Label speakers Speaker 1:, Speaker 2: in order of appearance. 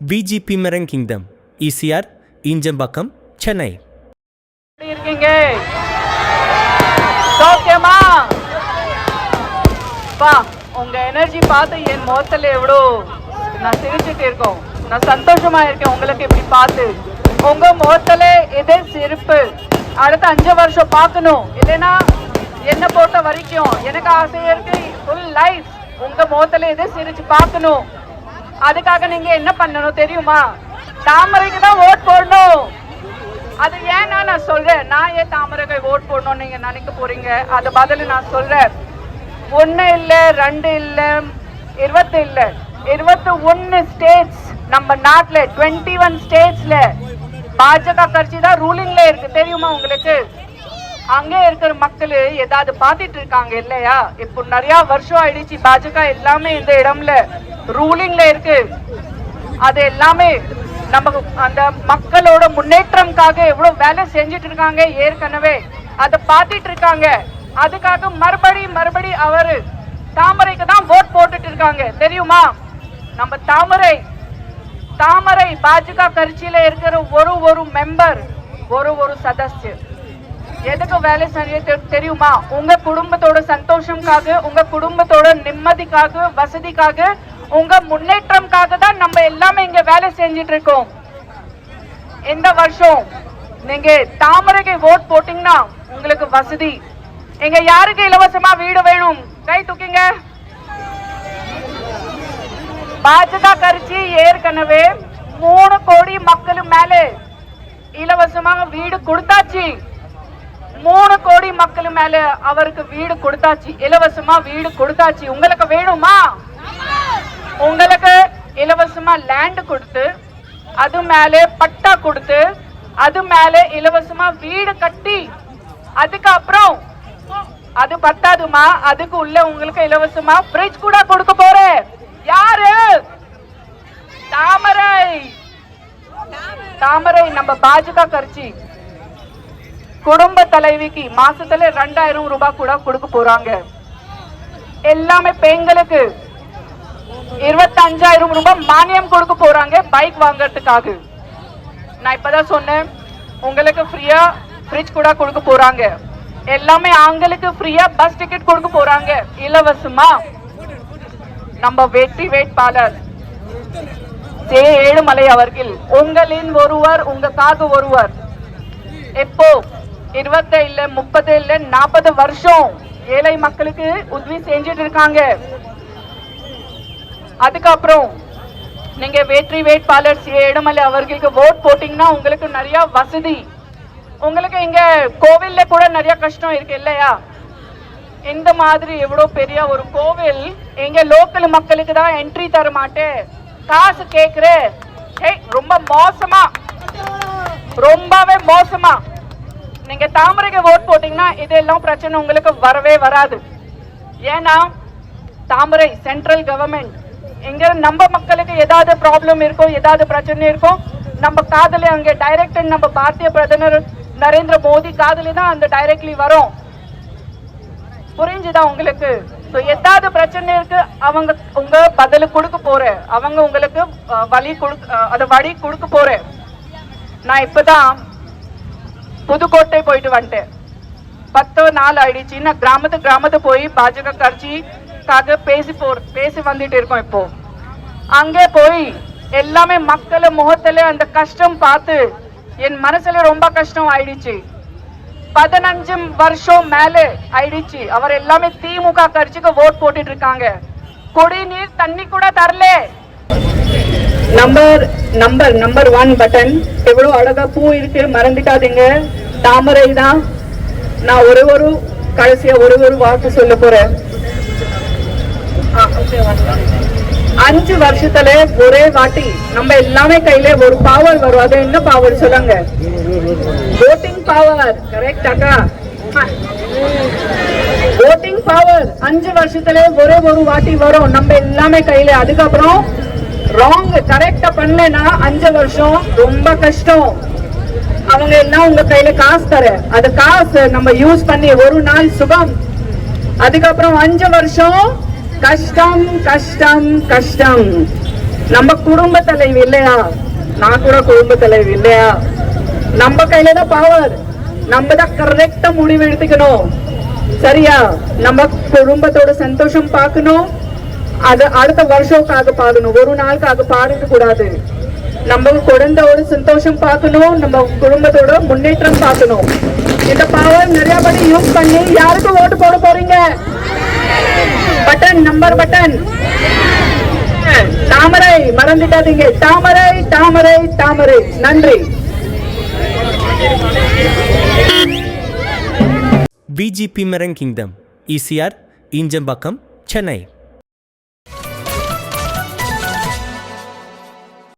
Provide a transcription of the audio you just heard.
Speaker 1: VGP marine kingdom, ECR, Injambakkam, Chennai.
Speaker 2: இருக்கீங்க சௌக்கியமா? பா, உங்க எனர்ஜி பார்த்து என் முகத்துல எவ்வளோ நான் சிரிச்சுட்டு இருக்கோம். நான் சந்தோஷமா இருக்கேன் உங்களுக்கு இப்படி பார்த்து. உங்க முகத்துல இதே சிரிப்பு அடுத்த 5 வருஷம் பார்க்கணும். இல்லைன்னா என்ன பொறுத்த வரைக்கும் எனக்கு ஆசையா இருக்கு, ஃபுல் லைஃப் உங்க முகத்துல இதே சிரிச்சு பார்க்கணும். அதுக்காக நீங்க என்ன பண்ணணும் தெரியுமா? தாமரைக்கு தான் ஓட் போடணும். அது ஏன்னா நான் சொல்றேன், நான் ஏன் தாமரைக்கு ஓட் போடணும் நீங்க நினைக்க போறீங்க. அது பதில் நான் சொல்றேன். 1 இல்ல 2 இல்ல 20 இல்ல 21 ஸ்டேட்ஸ் நம்ம நாட்டுல 21 ஸ்டேட்ஸ்ல பாஜக கட்சி தான் ரூலிங்ல இருக்கு. தெரியுமா உங்களுக்கு? அங்க இருக்கிற மக்கள் ஏதாவது பாத்துட்டு இருக்காங்க இல்லையா? இப்போ நிறைய வருஷம் ஆயிடுச்சு பாஜக எல்லாமே இந்த இடம்ல ரூலிங்ல இருக்கு. அது எல்லாமே நம்ம அந்த மக்களோட முன்னேற்றம்காக எவ்வளவு வேலை செஞ்சுட்டு இருக்காங்க ஏற்கனவே அதை பார்த்துட்டு இருக்காங்க. அதுக்காக மறுபடி அவரு தாமரைக்கு தான் ஓட் போட்டுட்டு இருக்காங்க. தெரியுமா? நம்ம தாமரை பாஜக கட்சியில இருக்கிற ஒரு மெம்பர் ஒரு சதஸ்யர் எதுக்கு வேலை செய்ய தெரியுமா? உங்க குடும்பத்தோட சந்தோஷம்காக, உங்க குடும்பத்தோட நிம்மதிக்காக, வசதிக்காக, உங்க முன்னேற்றம்காக தான் நம்ம எல்லாமே இங்க வேலை செஞ்சிட்டு இருக்கோம். இந்த வருஷம் நீங்க தாமரைக்கு ஓட் போட்டீங்கன்னா உங்களுக்கு வசதி. எங்க யாருக்கு இலவசமா வீடு வேணும்? கை தூக்கிங்க. பாஜக கட்சி ஏற்கனவே 3 கோடி மக்கள் மேல இலவசமாக வீடு கொடுத்தாச்சு. 3 கோடி மக்கள் மேல அவருக்கு வீடு கொடுத்தாச்சு, இலவசமா வீடு கொடுத்தாச்சு. உங்களுக்கு வேணுமா? உங்களுக்கு இலவசமா லேண்ட் கொடுத்து, அது மேல பட்டா கொடுத்து, அது மேல இலவசமா வீடு கட்டி, அதுக்கப்புறம் அது பத்தாதுமா, அதுக்கு உள்ள உங்களுக்கு இலவசமா ஃப்ரிட்ஜ் கூட கொடுக்க போறேன். யாரு? தாமரை நம்ம பாஜக கட்சி குடும்ப தலைவிக்கு மாசத்துல 2000 ரூபாய் கூட கொடுக்க போறாங்க. எல்லாமே பெண்களுக்கு 25,000 ரூபாய் மானியம் கொடுக்க போறாங்க பைக் வாங்கறதுக்காக. நான் இப்பதான் சொன்னேன், உங்களுக்கு ஃப்ரீயா ஃப்ரிட்ஜ் கூட கொடுக்க போறாங்க. எல்லாமே ஆண்களுக்கு ஃப்ரீயா பஸ் டிக்கெட் கொடுக்க போறாங்க இலவசமா. நம்ம வெற்றி வேட்பாளர் சே. ஏழுமலை அவர்கள் உங்களின் ஒருவர், உங்களுக்காக ஒருவர். எப்போ 20 இல்ல 30 இல்ல 40 வருஷம் ஏழை மக்களுக்கு உதவி செஞ்சுட்டு இருக்காங்க. அதுக்கப்புறம் நீங்க வெற்றி வேட்பாளர் சே. ஏழுமலை அவர்களுக்கு ஓட் போட்டீங்கன்னா உங்களுக்கு நிறைய வசதி. உங்களுக்கு இங்க கோவில்ல கூட நிறைய கஷ்டம் இருக்கு இல்லையா? இந்த மாதிரி எவ்வளவு பெரிய ஒரு கோவில் எங்க லோக்கல் மக்களுக்கு தான் என்ட்ரி தர மாட்டேன், காசு கேக்குற. ரொம்ப மோசமா, ரொம்பவே மோசமா. நீங்க தாமரைக்கு ஓட் போட்டீங்கன்னா இதெல்லாம் பிரச்சனை உங்களுக்கு வரவே வராது. ஏன்னா தாமரை சென்ட்ரல் கவர்மெண்ட், எங்க நம்ம மக்களுக்கு ஏதாவது ப்ராப்ளம் இருக்கும், ஏதாவது பிரச்சனை இருக்கும், நம்ம காதல அங்க டைரக்ட் நம்ம பாரதிய பிரதமர் நரேந்திர மோடி காதலி தான் அந்த டைரக்ட்லி வரும். புரிஞ்சுதா உங்களுக்கு? ஏதாவது பிரச்சனை இருக்கு, அவங்க உங்க பதில் கொடுக்க போற, அவங்க உங்களுக்கு வழி கொடுக்க போற. நான் இப்பதான் புதுக்கோட்டை போயிட்டு வந்துட்டேன். 10 நாள் ஆயிடுச்சு. நான் கிராமத்து போய் பாஜக கட்சிக்காக பேசி வந்துட்டு இருக்கோம். இப்போ அங்கே போய் எல்லாமே மக்கள் முகத்துல அந்த கஷ்டம் பார்த்து என் மனசுல ரொம்ப கஷ்டம் ஆயிடுச்சு. 15 வருஷம் மேல ஆயிடுச்சு அவர் எல்லாமே திமுக கட்சிக்கு ஓட் போட்டுட்டு இருக்காங்க. குடிநீர் தண்ணி கூட தரல. நம்பர் 1 பட்டன் எவ்வளவு அழகா பூ இருக்கு, மறந்துட்டாதீங்க. தாமரை தான். நான் ஒரு கடைசியா ஒரு வாக்கு சொல்ல போறேன். 5 வருஷத்துல ஒரே வாட்டி நம்ம எல்லாமே கையில ஒரு பவர் வரும். அது என்ன பவர் சொல்லுங்க? Voting power. கரெக்ட் அக்கா? ஓட்டிங் பவர் 5 வருஷத்துல ஒரு வாட்டி வரும் நம்ம எல்லாமே கையில. அதுக்கப்புறம் ராங் கரெக்டா பண்ணலன்னா 5 வருஷம் ரொம்ப கஷ்டம். அவங்க எல்லாம் உங்க கையில காசு தர, அது காசு நம்ம யூஸ் பண்ணி ஒரு நாள் சுகம். அதுக்கப்புறம் 5 வருஷம் கஷ்டம் கஷ்டம் கஷ்டம். நம்ம குடும்ப தலைவி இல்லையா? நான் கூட குடும்ப தலைவி இல்லையா? நம்ம கையில தான் பவர். நம்ம தான் கரெக்டா முடிவு எடுத்துக்கணும். சரியா? நம்ம குடும்பத்தோட சந்தோஷம் பார்க்கணும். அது அடுத்த வருஷத்துக்காக பார்க்கணும், ஒரு நாளுக்காக பாருக்க கூடாது. நம்ம குழந்தையோட சந்தோஷம் பார்க்கணும், நம்ம குடும்பத்தோட முன்னேற்றம் பார்க்கணும். இந்த பவர் நிறைய படி யூஸ் பண்ணி யாருக்கு ஓட்டு போட போறீங்க? Button, number button. தாமரை மறந்துட்டாதீங்க. தாமரை தாமரை தாமரை. நன்றி.
Speaker 1: VGP Merang Kingdom, ECR, Injambakam, Chennai.